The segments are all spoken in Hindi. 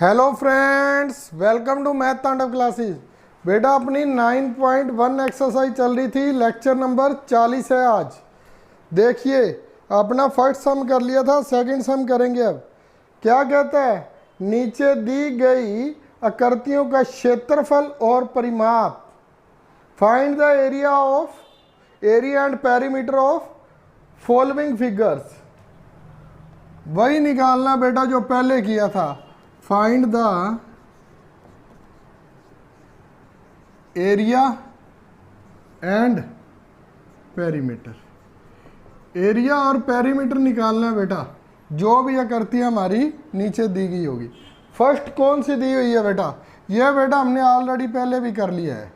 Hello friends, welcome to math Tandav classes. बेटा अपनी 9.1 एक्सरसाइज चल रही थी, लेक्चर नंबर 40 है आज। देखिए अपना फर्स्ट सम कर लिया था, सेकंड सम करेंगे। अब क्या कहता है, नीचे दी गई आकृतियों का क्षेत्रफल और परिमाप, find the area and perimeter of following figures. वही निकालना बेटा जो पहले किया था। Find the area and perimeter. Area और पेरीमीटर निकालना है बेटा, जो भी आकृतियां हमारी नीचे दी गई होगी। फर्स्ट कौन सी दी हुई है बेटा? यह बेटा हमने ऑलरेडी पहले भी कर लिया है।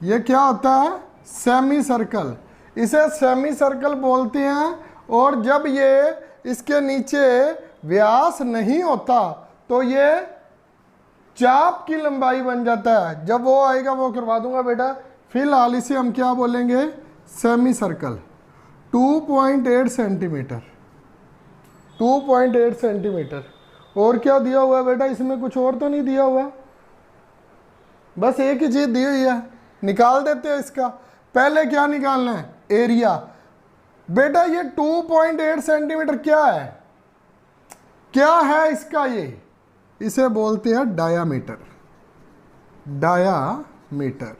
यह क्या होता है? Semi circle. इसे सेमी सर्कल बोलते हैं। और जब ये इसके नीचे व्यास नहीं होता तो ये चाप की लंबाई बन जाता है। जब वो आएगा वो करवा दूंगा बेटा। फिलहाल इसे हम क्या बोलेंगे? Semi circle. 2.8 सेंटीमीटर। 2.8 सेंटीमीटर। और क्या दिया हुआ है बेटा? इसमें कुछ और तो नहीं दिया हुआ, बस एक ही चीज दी हुई है। निकाल देते हैं इसका। पहले क्या निकालना है? एरिया। बेटा ये 2.8 सेंटीमीटर क्या है? क्या है इसका? ये इसे बोलते हैं डायामीटर। डायामीटर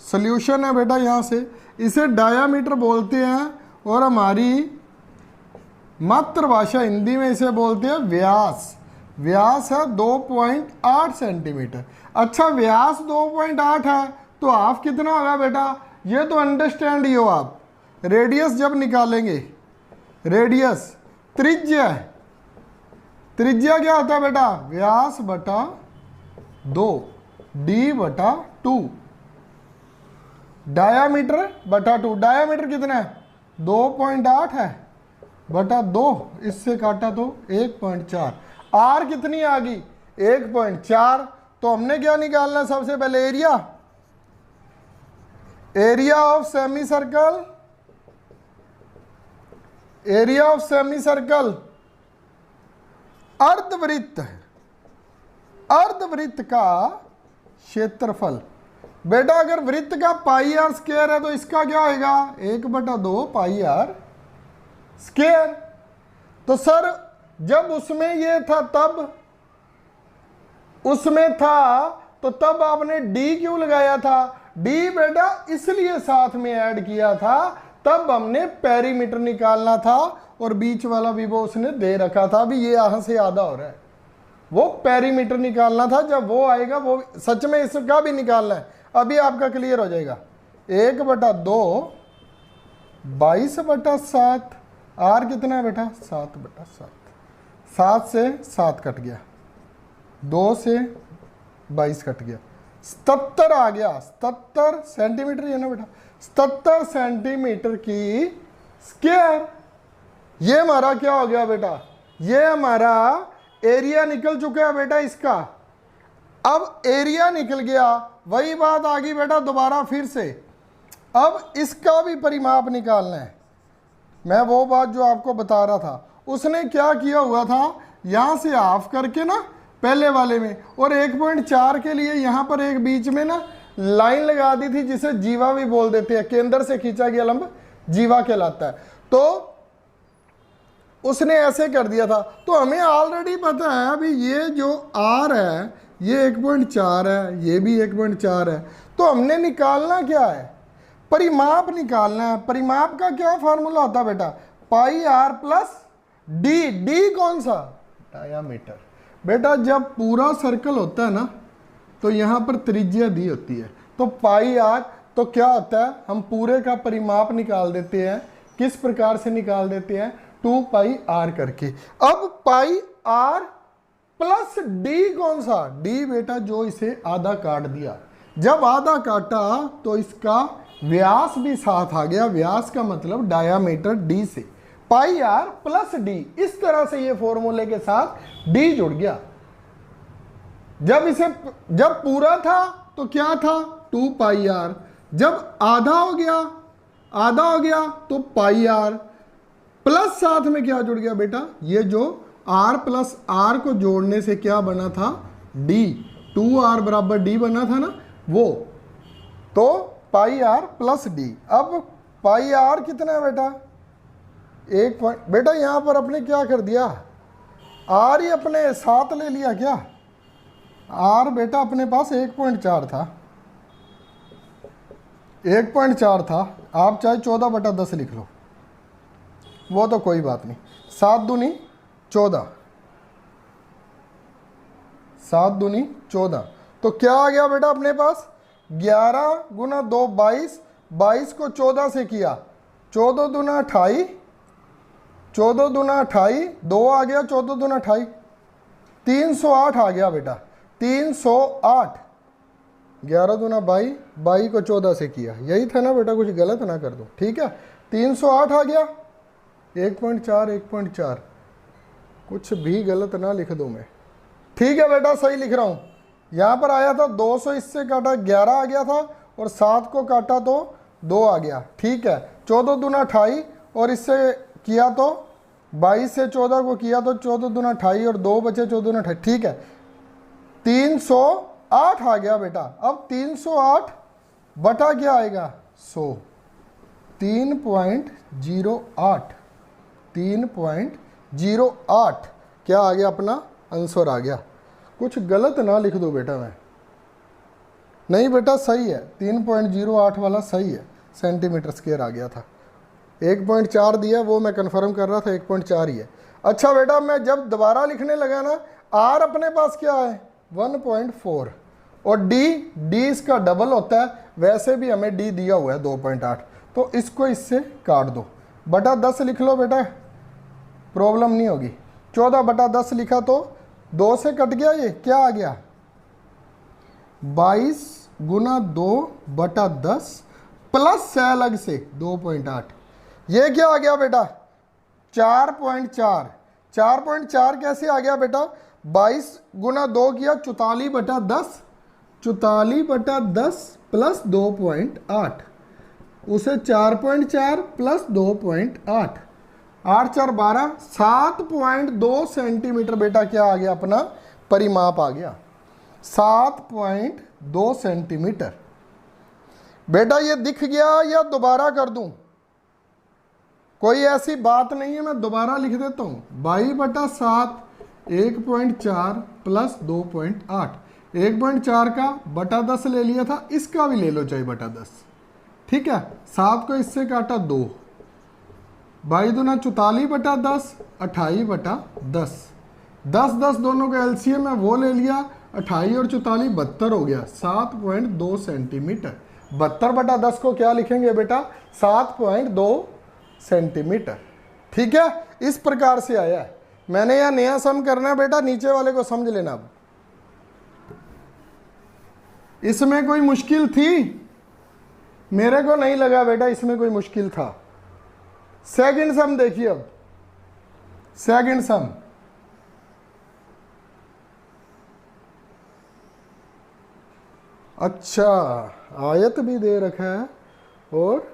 सॉल्यूशन है बेटा। यहां से इसे डायामीटर बोलते हैं। और हमारी मातृभाषा हिंदी में इसे बोलते हैं व्यास। व्यास है 2.8 सेंटीमीटर। अच्छा, व्यास 2.8 है तो हाफ कितना होगा बेटा? ये तो अंडरस्टैंड ही हो आप। रेडियस जब निकालेंगे, रेडियस त्रिज्या है। त्रिज्या क्या होता है बेटा? व्यास बटा 2, d बटा 2, डायामीटर बटा 2। डायामीटर कितना है? 2.8 है बटा 2, इससे काटा तो 1.4। आर कितनी आ गई? 1.4। तो हमने क्या निकालना? सबसे पहले area. Area of semi circle. Area of semi circle अर्धवृत्त है। अर्धवृत्त का क्षेत्रफल। बेटा अगर वृत्त का पाई आर स्क्वायर है तो इसका क्या होगा? 1/2 पाई आर स्क्वायर। तो सर जब उसमें ये था तब उसमें था तो तब आपने डी क्यों लगाया था? डी बेटा इसलिए साथ में ऐड किया था, तब हमने पेरीमीटर निकालना था। और बीच वाला भी वो उसने दे रखा था। अभी ये यहां से आधा हो रहा है, वो पेरीमीटर निकालना था। जब वो आएगा वो सच में इसका भी निकालना है। अभी आपका क्लियर हो जाएगा। 1/2 22/7। आर कितना है बेटा? 7/7। 7 से 7 कट गया, 2 से 22 कट गया, 77 आ गया। 77 सेंटीमीटर है ना बेटा? 77 सेंटीमीटर की स्क्वायर। ये हमारा क्या हो गया बेटा? ये हमारा एरिया निकल चुका है बेटा इसका। अब एरिया निकल गया, वही बात आ गई बेटा दोबारा फिर से। अब इसका भी परिमाप निकालना है। मैं वो बात जो आपको बता रहा था, उसने क्या किया हुआ था, यहां से हाफ करके ना पहले वाले में, और 1.4 के लिए यहां पर एक बीच में ना लाइन लगा दी थी, जिसे जीवा भी बोल देते हैं। केंद्र से खींचा गया लंब जीवा कहलाता है। तो उसने ऐसे कर दिया था। तो हमें ऑलरेडी पता है अभी ये जो आर है ये 1.4 है, ये भी 1.4 है। तो हमने निकालना क्या है? परिमाप निकालना है। परिमाप का क्या फॉर्मूला होता है बेटा? पाई आर प्लस डी। डी कौन सा? डायामीटर। बेटा जब पूरा सर्कल होता है ना तो यहां पर त्रिज्या दी होती है, तो पाई आर। तो क्या होता है, हम पूरे का परिमाप निकाल देते हैं। किस प्रकार से निकाल देते हैं? 2 पाई आर करके। अब पाई आर प्लस डी कौन सा? डी बेटा जो इसे आधा काट दिया। जब आधा काटा तो इसका व्यास भी साथ आ गया। व्यास का मतलब डायामीटर डी से पाई आर प्लस डी। इस तरह से ये फॉर्मूले के साथ डी जुड़ गया। जब पूरा था तो क्या था? 2 पाई आर। जब आधा हो गया तो पाई आर प्लस साथ में क्या जुड़ गया बेटा? ये जो आर प्लस आर को जोड़ने से क्या बना था, डी, 2r बराबर डी बना था ना वो, तो पाई आर प्लस डी। अब पाई आर कितना है बेटा, 1 बेटा यहां पर अपने क्या कर दिया, आर ही अपने साथ ले लिया क्या, आर बेटा अपने पास 1.4 था, 1.4 था, आप चाहे 14/10 लिख लो, वो तो कोई बात नहीं। 7 दूनी 14, 7 दूनी 14, तो क्या आ गया बेटा अपने पास, 11 गुना 2 22, 22 को 14 से किया, 14 दूना 28, 14 दूना 28, 2 आ गया, 14 दूना 28, 308 आ गया बेटा, 308, 11 दूना 22, 22 को 14 से किया, यही था ना बेटा, कुछ गलत ना कर दो, ठीक है। 308 आ गया, 1.4 1.4, कुछ भी गलत ना लिख दूं मैं, ठीक है बेटा, सही लिख रहा हूं। यहां पर आया था 200, इससे काटा 11 आ गया था, और 7 को काटा तो 2 आ गया, ठीक है। 14 दूना 28, और इससे किया तो 22 से 14 को किया तो 14 दूना 28, और 2 बचे, 14 दूना 28, ठीक है। 308 आ गया बेटा। अब 308 बटा क्या आएगा, 100, 3.08, 3.08 क्या आ गया, अपना आंसर आ गया। कुछ गलत ना लिख दो बेटा मैं, नहीं बेटा सही है, 3.08 वाला सही है, सेंटीमीटर स्क्वायर आ गया था। 1.4 दिया वो मैं कंफर्म कर रहा था, 1.4 ही है। अच्छा बेटा मैं जब दोबारा लिखने लगा ना, आर अपने पास क्या है 1.4, और डी इसका डबल होता है, वैसे भी हमें डी दिया हुआ है 2.8, तो इसको इससे काट दो, बटा 10 लिख लो बेटा, प्रॉब्लम नहीं होगी। 14/10 लिखा तो 2 से कट गया, ये क्या आ गया 22 गुना 2/10 प्लस अलग से 2.8, ये क्या आ गया बेटा 4.4, 4.4 कैसे आ गया बेटा, 22 गुना 2 किया 44/10, 44/10 प्लस 2.8, उसे 4.4 प्लस 2.8, 8 4 12, 7.2 सेंटीमीटर बेटा क्या आ गया, अपना परिमाप आ गया 7.2 सेंटीमीटर। बेटा ये दिख गया या दोबारा कर दूं, कोई ऐसी बात नहीं है, मैं दोबारा लिख देता हूं, 22/7 1.4 प्लस 2.8, 1.4 का बटा 10 ले लिया था, इसका भी ले लो चाहे बटा 10, ठीक है। 7 को इससे काटा 2, 22 दूना 44/10, 28/10, 10 10 दोनों का एलसीएम है वो ले लिया, 28 और 44 72 हो गया, 7.2 सेंटीमीटर। 72/10 को क्या लिखेंगे बेटा 7.2 सेंटीमीटर, ठीक है। इस प्रकार से आया है, मैंने यह नया सम करना है बेटा, नीचे वाले को समझ लेना। अब इसमें कोई मुश्किल थी, मेरे को नहीं लगा बेटा इसमें कोई मुश्किल था। सेकंड सम देखिए, अब सेकंड सम, अच्छा आयत भी दे रखा है, और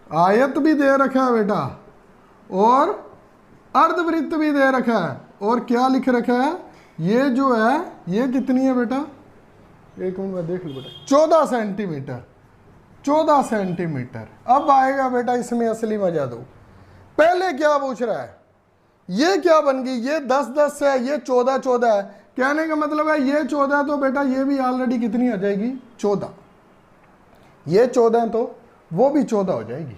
आयत भी दे रखा है बेटा, और अर्धवृत्त भी दे रखा है, और क्या लिख रखा है, ये जो है ये कितनी है बेटा, एक मिनट में देख लो बेटा, 14 सेंटीमीटर, 14 सेंटीमीटर। अब आएगा बेटा इसमें असली मजा दो। पहले क्या पूछ रहा है, ये क्या बन गई, ये 10 10 है, ये 14 14 है, कहने का मतलब है ये 14 तो बेटा ये भी ऑलरेडी कितनी हो जाएगी 14, ये 14 तो वो भी 14 हो जाएगी।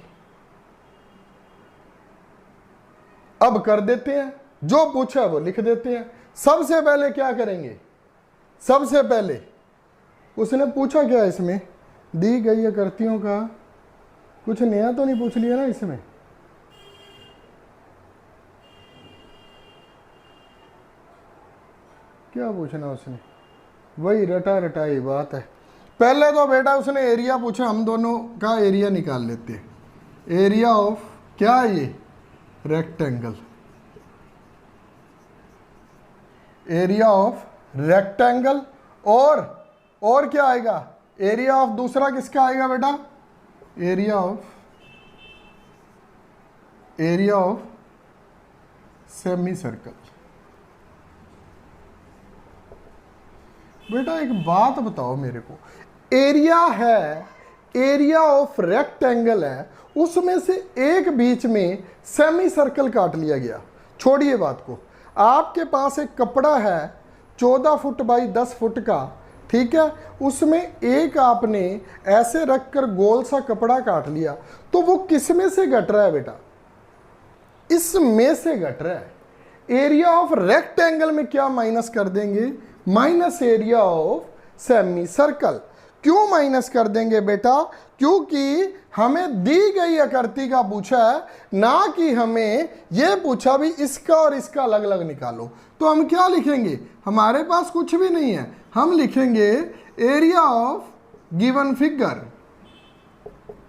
अब कर देते हैं, जो पूछा वो लिख देते हैं। सबसे पहले क्या करेंगे, सबसे पहले उसने पूछा क्या, इसमें दी गई आकृतियों का कुछ नया तो नहीं पूछ लिया ना इसमें, क्या पूछना उसने, वही रटा रटाई बात है। पहले तो बेटा उसने एरिया पूछा, हम दोनों का एरिया निकाल लेते हैं। एरिया ऑफ क्या है ये, रेक्टेंगल, एरिया ऑफ रेक्टेंगल, और क्या आएगा, एरिया ऑफ दूसरा किसका आएगा बेटा, एरिया ऑफ सेमी सर्कल। बेटा एक बात बताओ मेरे को, एरिया है, एरिया ऑफ रेक्टेंगल है, उसमें से एक बीच में सेमी सर्कल काट लिया गया। छोड़िए बात को, आपके पास एक कपड़ा है 14 फुट बाई 10 फुट का, ठीक है, उसमें एक आपने ऐसे रखकर गोल सा कपड़ा काट लिया, तो वो किस में से घट रहा है बेटा? इसमें से घट रहा है। एरिया ऑफ रेक्टेंगल में क्या माइनस कर देंगे? Minus area of semi circle. क्यों माइनस कर देंगे बेटा? क्योंकि हमें दी गई आकृति का पूछा है, ना कि हमें यह पूछा भी इसका और इसका अलग अलग निकालो। तो हम क्या लिखेंगे? हमारे पास कुछ भी नहीं है, हम लिखेंगे area of given figure.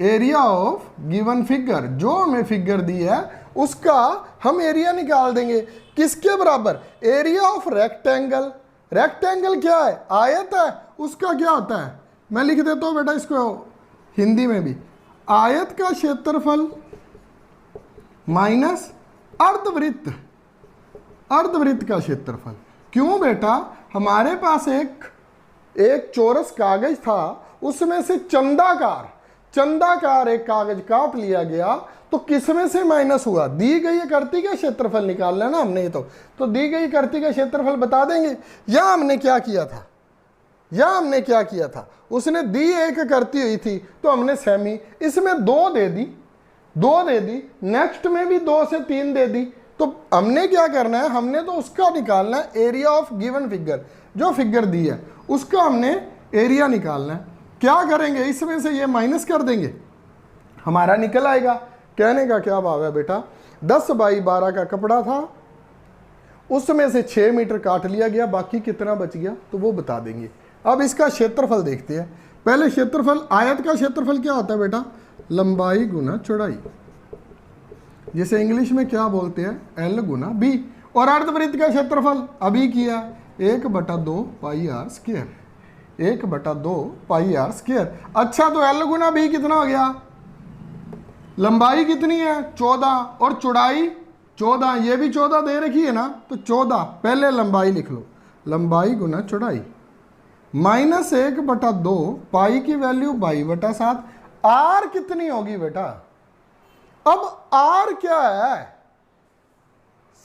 Area of given figure, जो हमें फिगर दी है उसका हम एरिया निकाल देंगे। किसके बराबर? Area of rectangle. रेक्टेंगल क्या है? आयत है, उसका क्या होता है? मैं लिख देता हूं बेटा इसको हिंदी में भी, आयत का क्षेत्रफल माइनस अर्धवृत्त, अर्धवृत्त का क्षेत्रफल। क्यों बेटा? हमारे पास एक चौरस कागज था, उसमें से चंदाकार एक कागज काट लिया गया, तो किसमें से माइनस हुआ? दी गई आकृति का क्षेत्रफल निकालना ना हमने, तो दी गई आकृति का क्षेत्रफल बता देंगे। या हमने क्या किया था, उसने दी एक आकृति हुई थी तो हमने सेमी, इसमें दो दे दी, नेक्स्ट में भी 2 से 3 दे दी। तो हमने क्या करना है? हमने तो उसका निकालना है एरिया ऑफ गिवन फिगर, जो फिगर दी है उसका हमने एरिया निकालना है। क्या करेंगे? इसमें से ये माइनस कर देंगे, हमारा निकल आएगा। कहने का क्या भाव है बेटा? 10 बाई 12 का कपड़ा था, उसमें से 6 मीटर काट लिया गया, बाकी कितना बच गया तो वो बता देंगे। अब इसका क्षेत्रफल देखते हैं। पहले क्षेत्रफल, आयत का क्षेत्रफल क्या होता है बेटा? लंबाई गुना चौड़ाई, जिसे इंग्लिश में क्या बोलते हैं? L गुना B। और अर्धवृत्त का क्षेत्रफल अभी किया 1/2 pi R square, 1/2 pi R square. अच्छा, तो L गुना B कितना हो गया? लंबाई कितनी है? 14, और चौड़ाई 14, ये भी 14 दे रखी है ना, तो 14 पहले लंबाई लिख लो, लंबाई गुना चौड़ाई, माइनस 1/2 पाई की वैल्यू 22/7। आर कितनी होगी बेटा? अब आर क्या है?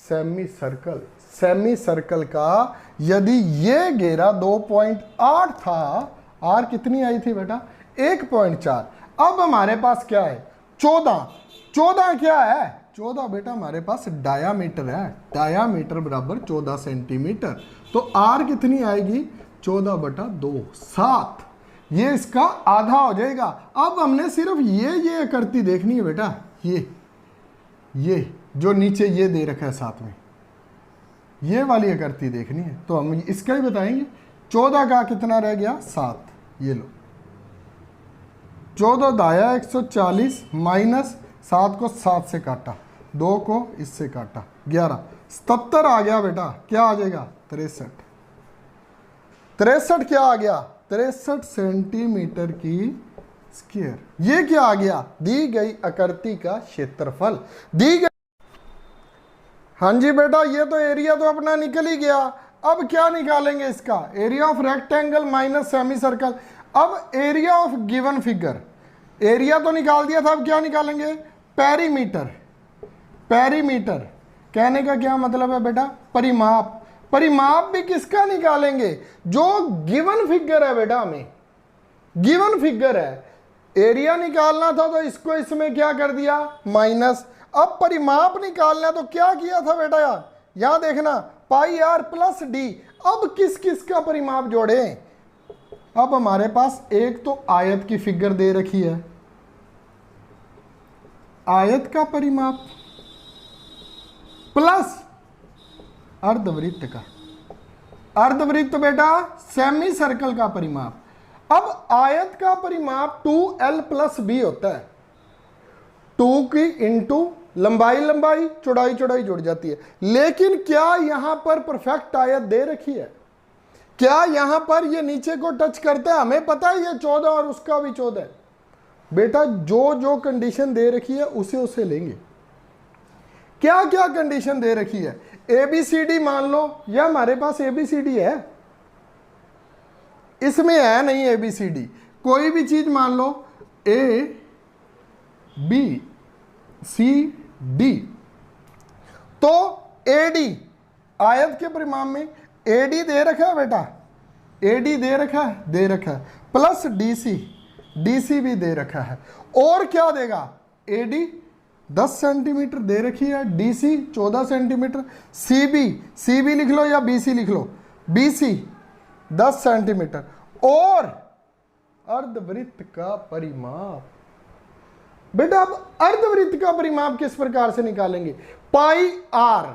Semi circle. सेमी सर्कल का यदि ये घेरा 2.8 था, आर कितनी आई थी बेटा? 1.4। अब हमारे पास क्या है? 14 क्या है? 14 बेटा हमारे पास डायामीटर है, डायामीटर बराबर 14 सेंटीमीटर। तो आर कितनी आएगी? 14/2, 7। ये इसका आधा हो जाएगा। अब हमने सिर्फ ये आकृति देखनी है बेटा, ये जो नीचे ये दे रखा है साथ में, ये वाली आकृति देखनी है, तो हम इसका ही बताएंगे। 14 का कितना रह गया? 7। ये लो, 14 दाया 140, माइनस 7 को 7 से काटा, 2 को इससे काटा, 11, 77 आ गया बेटा। क्या आ जाएगा? 63 क्या आ गया? 63 सेंटीमीटर की स्क्वायर। ये क्या आ गया? दी गई आकृति का क्षेत्रफल, दी गई। हाँ जी बेटा, ये तो एरिया तो अपना निकल ही गया। अब क्या निकालेंगे इसका? Area of rectangle minus semi circle. अब area of given figure, area तो निकाल दिया था, अब क्या निकालेंगे? पेरीमीटर। पेरीमीटर कहने का क्या मतलब है बेटा? परिमाप। परिमाप भी किसका निकालेंगे? जो गिवन फिगर है बेटा, हमें गिवन फिगर है। एरिया निकालना था तो इसको इसमें क्या कर दिया? माइनस। अब परिमाप निकालना तो क्या किया था बेटा? यार यहां देखना, पाई आर प्लस डी। अब किस किस का परिमाप जोड़े? अब हमारे पास एक तो आयत की फिगर दे रखी है, आयत का परिमाप प्लस अर्धवृत्त का, अर्धवृत्त बेटा सेमी सर्कल का परिमाप। अब आयत का परिमाप 2L + B होता है। 2 की इंटू लंबाई चौड़ाई जुड़ जाती है। लेकिन क्या यहां पर परफेक्ट आयत दे रखी है? क्या यहां पर ये नीचे को टच करता है? हमें पता है ये 14 और उसका भी 14 है। बेटा जो कंडीशन दे रखी है उसे लेंगे। क्या क्या कंडीशन दे रखी है, ABCD मान लो, या हमारे पास ABCD है, इसमें है नहीं ABCD, कोई भी चीज मान लो ABCD, तो AD आयत के परिमाप में AD दे रखा है बेटा, AD दे रखा है, प्लस DC भी दे रखा है, और क्या देगा, AD 10 सेंटीमीटर दे रखी है, DC 14 सेंटीमीटर, CB लिख लो या BC लिख लो, BC 10 सेंटीमीटर, और अर्धवृत्त का परिमाप। बेटा अब अर्धवृत्त का परिमाप किस प्रकार से निकालेंगे, पाई आर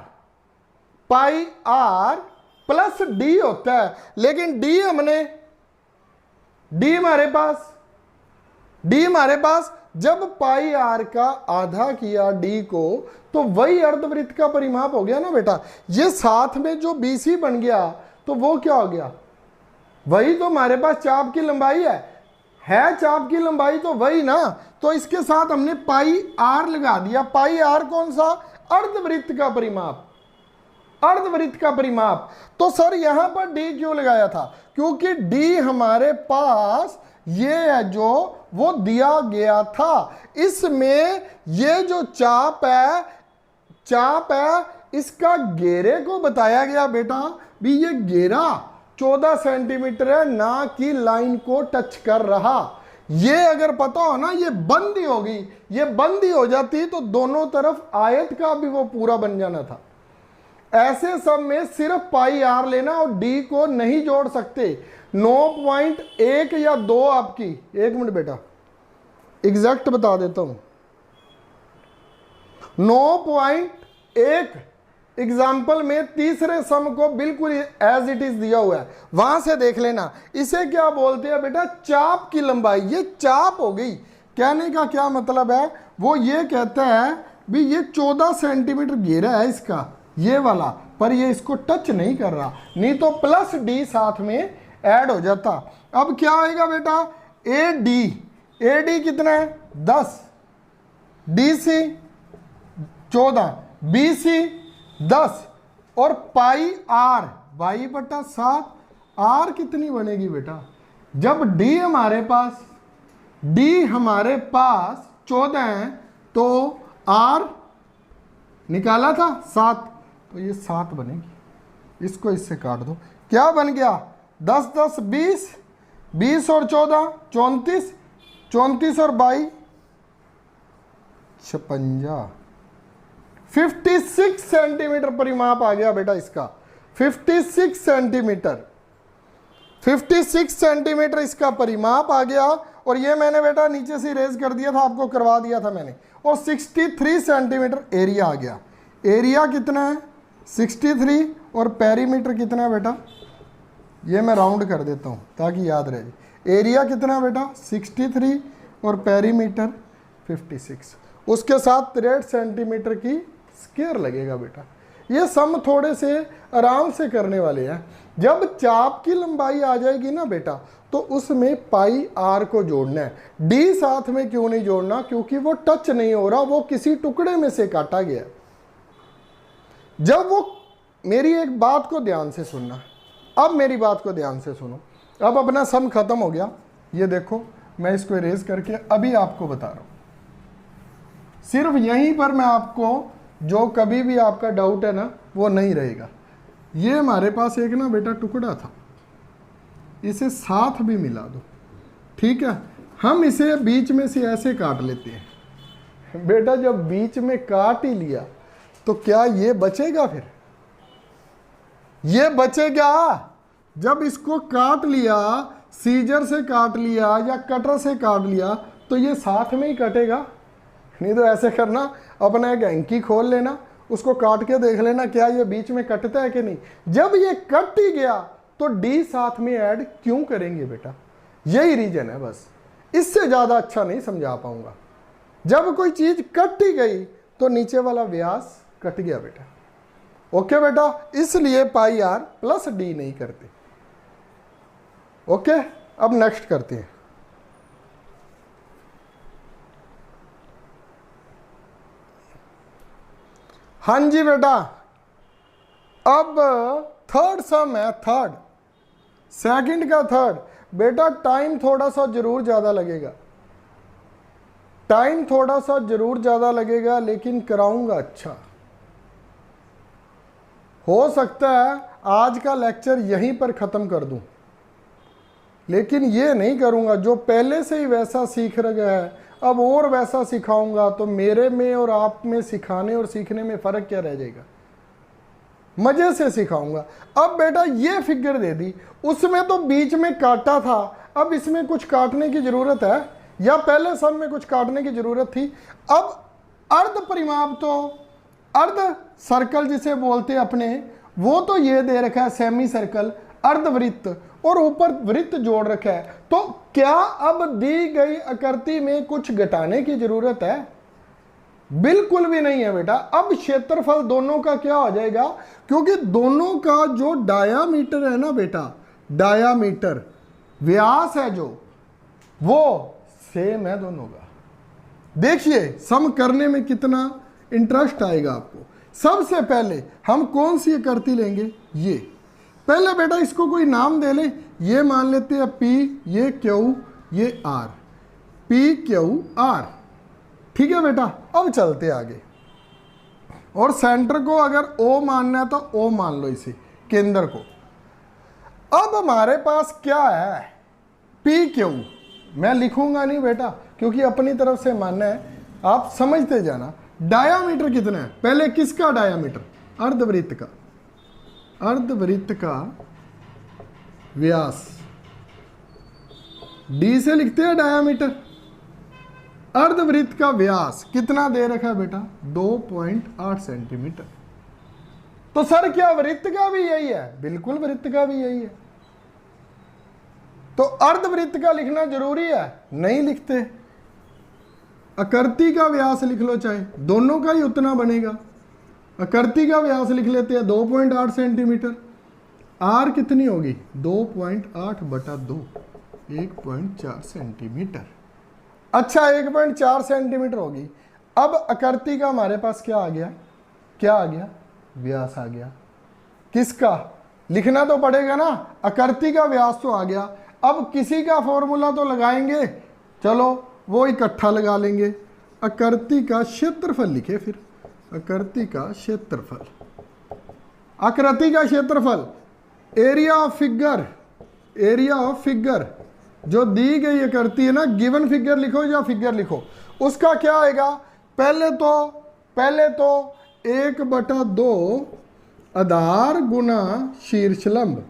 प्लस डी होता है, लेकिन डी हमारे पास जब पाई आर का आधा किया डी को, तो वही अर्धवृत्त का परिमाप हो गया ना बेटा। ये साथ में जो BC बन गया तो वो क्या हो गया, वही तो हमारे पास चाप की लंबाई है चाप की लंबाई तो वही ना, तो इसके साथ हमने पाई आर लगा दिया। पाई आर कौन सा, अर्धवृत्त का परिमाप। तो सर यहां पर डी क्यों लगाया था, क्योंकि डी हमारे पास ये है जो वो दिया गया था, इसमें ये जो चाप है इसका घेरे को बताया गया बेटा भी, ये घेरा 14 सेंटीमीटर है, ना कि लाइन को टच कर रहा। ये अगर पता हो ना, ये बंदी होगी, ये बंदी हो जाती तो दोनों तरफ आयत का भी वो पूरा बन जाना था। ऐसे सब में सिर्फ पाई आर लेना और डी को नहीं जोड़ सकते। 9.1 या 2 आपकी, एक मिनट बेटा एग्जैक्ट बता देता हूं, 9.1 एग्जाम्पल में तीसरे सम को बिल्कुल एज इट इज दिया हुआ है, वहां से देख लेना। इसे क्या बोलते हैं बेटा, चाप की लंबाई। ये चाप हो गई, कहने का क्या मतलब है, वो ये कहता है भी ये 14 सेंटीमीटर घेरा है इसका, ये वाला, पर ये इसको टच नहीं कर रहा, नहीं तो प्लस डी साथ में ऐड हो जाता। अब क्या आएगा बेटा, AD कितना है 10, DC 14, BC 10, और पाई आर वाई बटा 7, आर कितनी बनेगी बेटा, जब D हमारे पास 14 है तो R निकाला था 7, तो ये 7 बनेगी। इसको इससे काट दो, क्या बन गया 10 10 20, 20 और 14 34, 34 और 22 56, 56 सेंटीमीटर परिमाप आ गया बेटा इसका, 56 सेंटीमीटर इसका परिमाप आ गया। और ये मैंने बेटा नीचे से इरेज कर दिया था, आपको करवा दिया था मैंने। और 63 सेंटीमीटर एरिया आ गया। एरिया कितना है 63, और पेरीमीटर कितना है बेटा, ये मैं राउंड कर देता हूँ ताकि याद रहे। एरिया कितना है बेटा 63 और पेरीमीटर 56, उसके साथ 63 सेंटीमीटर की स्क्वायर लगेगा बेटा। ये सम थोड़े से आराम से करने वाले हैं। जब चाप की लंबाई आ जाएगी ना बेटा, तो उसमें पाई आर को जोड़ना है। डी साथ में क्यों नहीं जोड़ना, क्योंकि वो टच नहीं हो रहा, वो किसी टुकड़े में से काटा गया। जब वो, मेरी एक बात को ध्यान से सुनना, अब मेरी बात को ध्यान से सुनो। अब अपना सम खत्म हो गया, ये देखो मैं इसको इरेज करके अभी आपको बता रहा हूं। सिर्फ यहीं पर मैं आपको, जो कभी भी आपका डाउट है ना वो नहीं रहेगा। ये हमारे पास एक ना बेटा टुकड़ा था, इसे साथ भी मिला दो, ठीक है। हम इसे बीच में से ऐसे काट लेते हैं बेटा। जब बीच में काट ही लिया तो क्या ये बचेगा, फिर ये बचेगा। जब इसको काट लिया, सीजर से काट लिया या कटर से काट लिया, तो ये साथ में ही कटेगा। नहीं तो ऐसे करना, अपना एक हैंकी खोल लेना, उसको काट के देख लेना क्या ये बीच में कटता है कि नहीं। जब ये कट ही गया तो डी साथ में ऐड क्यों करेंगे बेटा, यही रीजन है बस। इससे ज्यादा अच्छा नहीं समझा पाऊंगा। जब कोई चीज कट ही गई तो नीचे वाला व्यास कट गया बेटा। ओके बेटा, इसलिए पाई आर प्लस डी नहीं करते। ओके, अब नेक्स्ट करते हैं। हाँ जी बेटा, अब थर्ड सम है, थर्ड, सेकंड का थर्ड। बेटा टाइम थोड़ा सा जरूर ज्यादा लगेगा, टाइम थोड़ा सा जरूर ज्यादा लगेगा, लेकिन कराऊंगा अच्छा। हो सकता है आज का लेक्चर यहीं पर खत्म कर दूं, लेकिन ये नहीं करूंगा। जो पहले से ही वैसा सीख रहा है, अब और वैसा सिखाऊंगा तो मेरे में और आप में सिखाने और सीखने में फर्क क्या रह जाएगा। मजे से सिखाऊंगा। अब बेटा ये फिगर दे दी, उसमें तो बीच में काटा था, अब इसमें कुछ काटने की जरूरत है, या पहले सब में कुछ काटने की जरूरत थी। अब अर्ध परिमाप, तो अर्ध सर्कल जिसे बोलते हैं अपने, वो तो ये दे रखा है सेमी सर्कल, अर्धवृत्त, और ऊपर वृत्त जोड़ रखा है। तो क्या अब दी गई आकृति में कुछ घटाने की जरूरत है? बिल्कुल भी नहीं है बेटा। अब क्षेत्रफल दोनों का क्या हो जाएगा, क्योंकि दोनों का जो डायामीटर है ना बेटा, डायामीटर व्यास है जो, वो सेम है दोनों का। देखिए सम करने में कितना इंटरेस्ट आएगा आपको। सबसे पहले हम कौन सी आकृति लेंगे, ये पहले बेटा इसको कोई नाम दे ले। ये मान लेते हैं P, ये Q, ये R, PQR। ठीक है बेटा, अब चलते आगे। और सेंटर को अगर O मानना है तो O मान लो, इसे केंद्र को। अब हमारे पास क्या है, PQ। मैं लिखूंगा नहीं बेटा, क्योंकि अपनी तरफ से मानना है, आप समझते जाना। डायामीटर कितना है, पहले किसका डायामीटर, अर्धवृत्त का, अर्धवृत्त का व्यास, D से लिखते हैं डायामीटर। अर्धवृत्त का व्यास कितना दे रखा है बेटा, 2.8 सेंटीमीटर। तो सर क्या वृत्त का भी यही है? बिल्कुल वृत्त का भी यही है। तो अर्धवृत्त का लिखना जरूरी है? नहीं लिखते। आकृति का व्यास लिख लो, चाहे दोनों का ही उतना बनेगा। आकृति का व्यास लिख लेते हैं 2.8 सेंटीमीटर। आर कितनी होगी, 2.8/2, 1.4 सेंटीमीटर। अच्छा 1.4 सेंटीमीटर होगी। अब आकृति का हमारे पास क्या आ गया, क्या आ गया, व्यास आ गया। किसका लिखना तो पड़ेगा ना, आकृति का व्यास तो आ गया। अब किसी का फॉर्मूला तो लगाएंगे, चलो वो इकट्ठा लगा लेंगे। आकृति का क्षेत्रफल लिखे, फिर आकृति का क्षेत्रफल, आकृति का क्षेत्रफल, area of figure, area of figure जो दी गई आकृति है ना, गिवन फिगर लिखो या फिगर लिखो, उसका क्या आएगा, पहले तो 1/2 आधार गुना शीर्षलंब।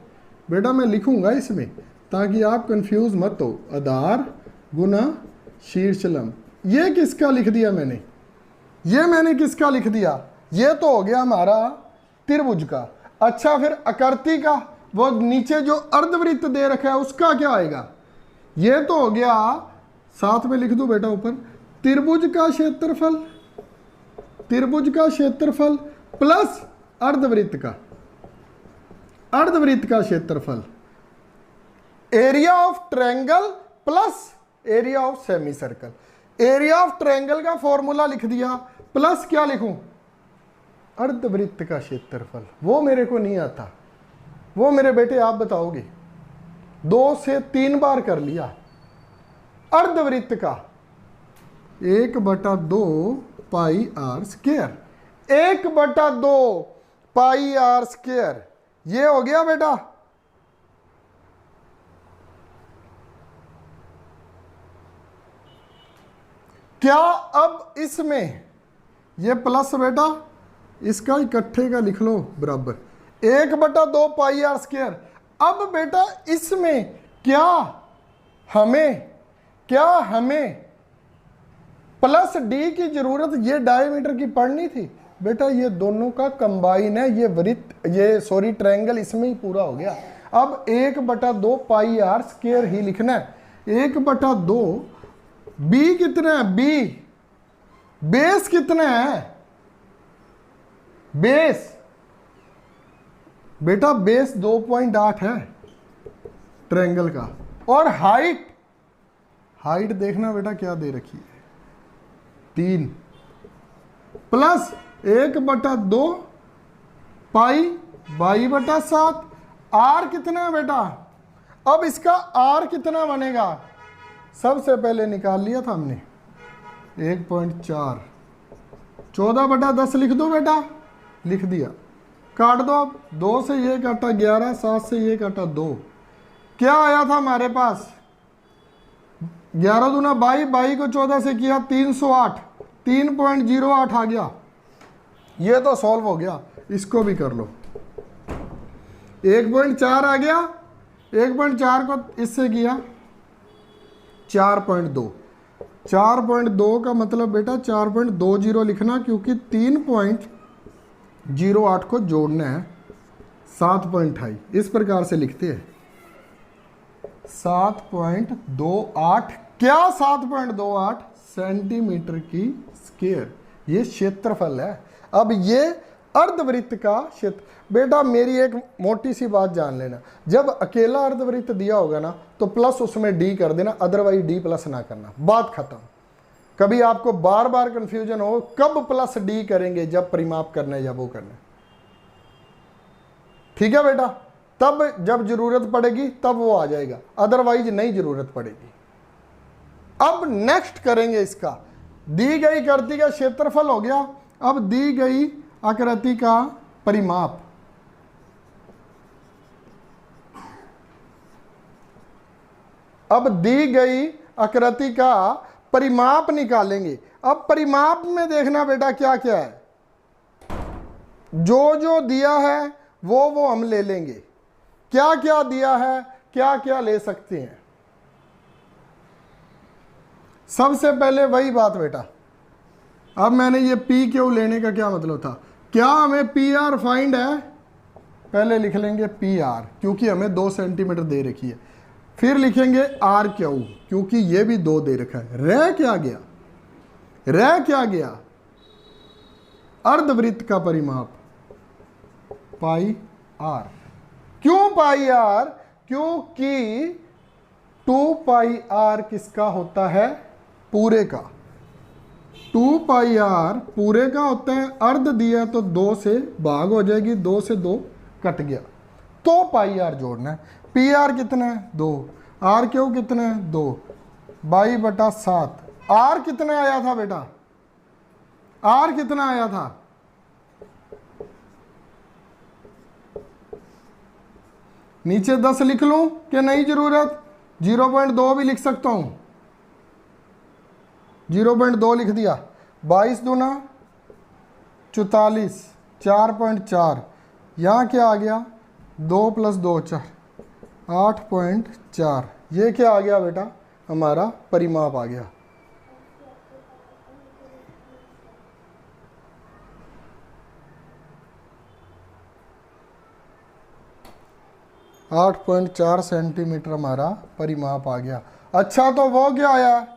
बेटा मैं लिखूंगा इसमें ताकि आप कंफ्यूज मत हो, आधार गुना शीर्षलंब। ये किसका लिख दिया मैंने, ये मैंने किसका लिख दिया, ये तो हो गया हमारा त्रिभुज का। अच्छा फिर आकृति का, वो नीचे जो अर्धवृत्त दे रखा है उसका क्या आएगा, ये तो हो गया, साथ में लिख दो बेटा ऊपर, त्रिभुज का क्षेत्रफल, त्रिभुज का क्षेत्रफल प्लस अर्धवृत्त का, अर्धवृत्त का क्षेत्रफल, area of triangle plus area of semi circle. Area of triangle का फॉर्मूला लिख दिया, प्लस क्या लिखूं, अर्धवृत्त का क्षेत्रफल। वो मेरे को नहीं आता, वो मेरे बेटे आप बताओगे। 2 से 3 बार कर लिया। अर्धवृत्त का 1/2 pi R square, 1/2 pi R square, ये हो गया बेटा। क्या अब इसमें ये प्लस बेटा, इसका इकट्ठे का लिख लो बराबर 1/2 पाई आर स्क्वायर। अब बेटा इसमें क्या हमें प्लस डी की जरूरत, ये डायमीटर की पढ़नी थी बेटा, ये दोनों का कंबाइन है, ये वृत्त, ये सॉरी ट्रायंगल इसमें ही पूरा हो गया। अब 1/2 पाई आर स्क्वायर ही लिखना है। 1/2, बी कितना है, बी बेस कितना है, बेस बेटा बेस 2.8 है ट्रायंगल का। और हाइट, हाइट देखना बेटा क्या दे रखी है, 3 प्लस 1/2 पाई बाई बटा 7। आर कितना है बेटा? अब इसका आर कितना बनेगा? सबसे पहले निकाल लिया था हमने 1.4। 14/10 लिख दो बेटा, लिख दिया। काट दो अब, 2 से ये काटा 11, 7 से ये काटा 2। क्या आया था हमारे पास? 11 दूना 22, 22 को 14 से किया 308, 3.08 आ गया। ये तो सॉल्व हो गया, इसको भी कर लो। 1.4 आ गया, 1.4 को इससे किया 4.2। 4.2 का मतलब बेटा 4.20 लिखना, क्योंकि 3.08 को जोड़ना है 7.28। इस प्रकार से लिखते हैं 7.28। क्या 7.28 सेंटीमीटर की स्क्वायर, ये क्षेत्रफल है। अब ये अर्धवृत्त का क्षेत्र। बेटा मेरी एक मोटी सी बात जान लेना, जब अकेला अर्धवृत्त दिया होगा ना तो प्लस उसमें डी कर देना, अदरवाइज डी प्लस ना करना, बात खत्म। कभी आपको बार बार कंफ्यूजन हो कब प्लस डी करेंगे, जब परिमाप करना है या वो करना है, ठीक है बेटा? तब जब जरूरत पड़ेगी तब वो आ जाएगा, अदरवाइज नहीं जरूरत पड़ेगी। अब नेक्स्ट करेंगे इसका, दी गई आकृति का क्षेत्रफल हो गया। अब दी गई आकृति का परिमाप, अब दी गई आकृति का परिमाप निकालेंगे। अब परिमाप में देखना बेटा क्या क्या है, जो जो दिया है वो हम ले लेंगे। क्या क्या दिया है, क्या क्या ले सकते हैं। सबसे पहले वही बात बेटा, अब मैंने ये पी क्यू लेने का क्या मतलब था, क्या हमें पी आर फाइंड है? पहले लिख लेंगे पी आर, क्योंकि हमें 2 सेंटीमीटर दे रखी है। फिर लिखेंगे आर क्यू, क्योंकि ये भी 2 दे रखा है। रह क्या गया? रह क्या गया? अर्धवृत्त का परिमाप पाई आर। क्यों पाई आर? क्योंकि 2 पाई आर किसका होता है? पूरे का। 2 पाई आर पूरे का होता है। अर्ध दिया तो 2 से भाग हो जाएगी, 2 से 2 कट गया, तो पाई आर जोड़ना है। पी आर कितना है? 2। आर क्यू कितना है? 2 22/7। आर कितना आया था बेटा? आर कितना आया था? नीचे 10 लिख लूं कि नहीं जरूरत? 0.2 भी लिख सकता हूं, 0.2 लिख दिया। 22 दूना 44, 4.4। यहाँ क्या आ गया? 2 + 2 4, 8.4। ये क्या आ गया बेटा? हमारा परिमाप आ गया। आठ 8.4 सेंटीमीटर हमारा परिमाप आ गया। अच्छा, तो वो क्या आया?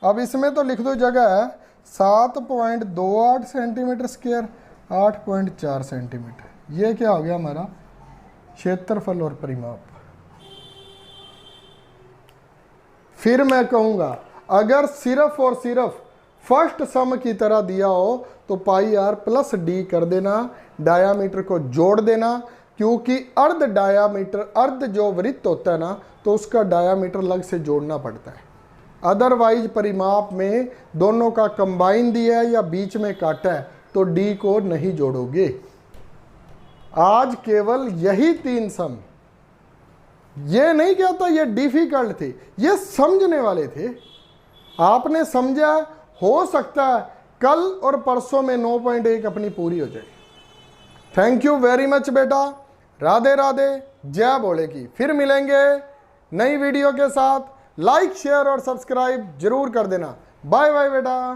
अब इसमें तो लिख दो, जगह है 7.28 सेंटीमीटर स्क्वायर, 8.4 सेंटीमीटर। ये क्या हो गया हमारा? क्षेत्रफल और परिमाप। फिर मैं कहूंगा, अगर सिर्फ और सिर्फ फर्स्ट सम की तरह दिया हो तो पाई आर प्लस डी कर देना, डायामीटर को जोड़ देना, क्योंकि अर्ध डायामीटर, अर्ध जो वृत्त होता है ना, तो उसका डायामीटर अलग से जोड़ना पड़ता है। अदरवाइज परिमाप में दोनों का कंबाइन दिया है या बीच में काटा है तो डी को नहीं जोड़ोगे। आज केवल यही 3 सम, ये नहीं कहता ये डिफिकल्ट थे, ये समझने वाले थे। आपने समझा, हो सकता है कल और परसों में 9.1 अपनी पूरी हो जाए। थैंक यू वेरी मच बेटा। राधे राधे, जय भोले की। फिर मिलेंगे नई वीडियो के साथ। लाइक, शेयर और सब्सक्राइब जरूर कर देना। बाय बाय बेटा।